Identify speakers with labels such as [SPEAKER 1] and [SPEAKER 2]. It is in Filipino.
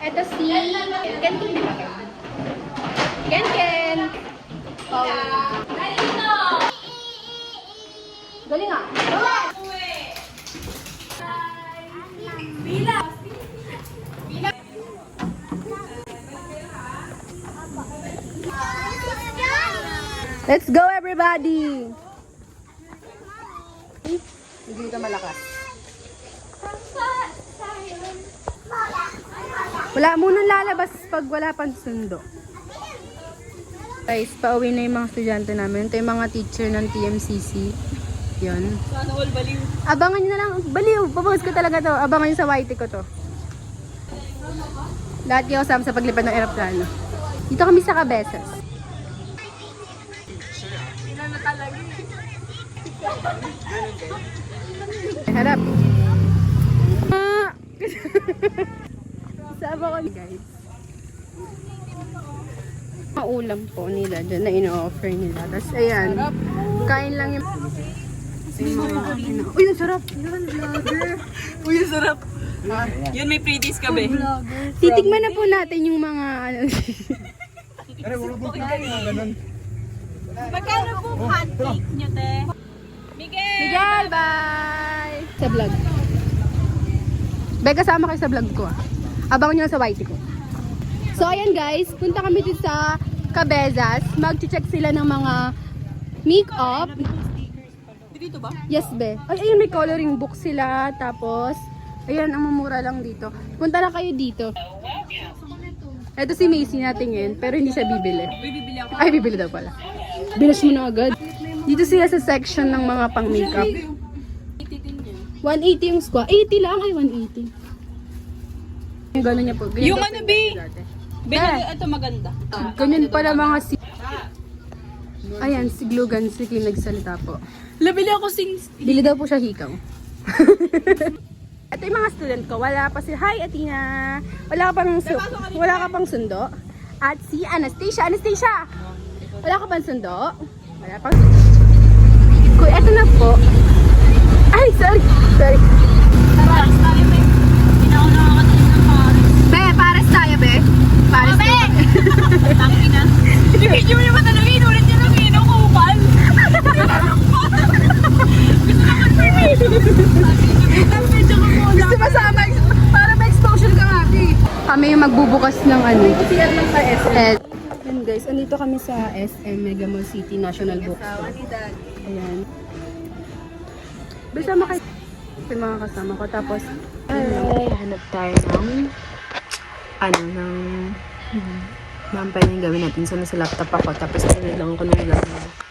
[SPEAKER 1] Ito si Ken Ken. Ken Ken. Galing ah. Bila. Let's go everybody. Hindi ka malakas. Wala munang lalabas pag wala pang sundo. Guys, pauwi na yung mga estudyante namin. Ito yung mga teacher ng TMCC. Yun.
[SPEAKER 2] Sana all baliw.
[SPEAKER 1] Abangan nyo na lang. Baliw! Papost ko talaga to. Abangan nyo sa YT ko to. Lahat kayo kasama sa paglipad ng aeroplano. Dito kami sa Cabezas.
[SPEAKER 2] Ilan na talaga.
[SPEAKER 1] Harap. Sama ko guys. Mga ulam po nila dyan na ino-offer nila. Tapos ayan, kain lang yung... Uy, ang sarap!
[SPEAKER 2] Uy, sarap. Yun, may pretties ka, be.
[SPEAKER 1] Titikman na po natin yung mga ano.
[SPEAKER 2] Magkano po pancake nyo, te? Miguel!
[SPEAKER 1] Miguel, bye! Sa vlog. Be, kasama kayo sa vlog ko ah. Abangan nyo lang sa YT ko. So, ayan guys, punta kami dito sa Cabezas. Mag-check sila ng mga make-up.
[SPEAKER 2] Dito ba?
[SPEAKER 1] Yes, be. Ay, ayun, may coloring book sila. Tapos, ayan, ang mamura lang dito. Punta na kayo dito. Ito si Macy natingin, pero hindi siya bibili.
[SPEAKER 2] Uy, bibili ako.
[SPEAKER 1] Ay, bibili daw pala. Bilas mo na agad. Dito sila sa section ng mga pang-makeup. 180 yung squat. 80 lang. Ay, 180. Yung gano'n niya po.
[SPEAKER 2] Yung ano, be? Be, ito maganda.
[SPEAKER 1] Ganyan pala mga si... Ayan, si Glugan, si Kim nagsalita po.
[SPEAKER 2] Labili ako sing...
[SPEAKER 1] Bili daw po siya hikaw. Ito yung mga student ko. Wala pa si... Hi, Athena! Wala ka pang sundo. At si Anastasia. Anastasia! Wala ka pang sundo. Wala pang sundo. Kuy, eto na po. Ay, sorry. Sorry.
[SPEAKER 2] Pares tayo, be. Pinauna ako kanina ng pares.
[SPEAKER 1] Be, pares tayo, be. Pares tayo.
[SPEAKER 2] Tangin na. Hindi mo naman talaga inulit niya ng inukupal. Gusto naman
[SPEAKER 1] Gusto masama. Para may exposure ka nga, kami yung magbubukas ng ano.
[SPEAKER 2] siya lang sa SM.
[SPEAKER 1] Yan guys, andito kami sa SM Mega Mall City National Bookstore. Ayan. Basama kayo. Yung mga kasama ko. Tapos,
[SPEAKER 3] hanap tayo ng ng pwede yung gawin natin. So, nasa laptop ako. Tapos, sinunod lang ako ng laptop.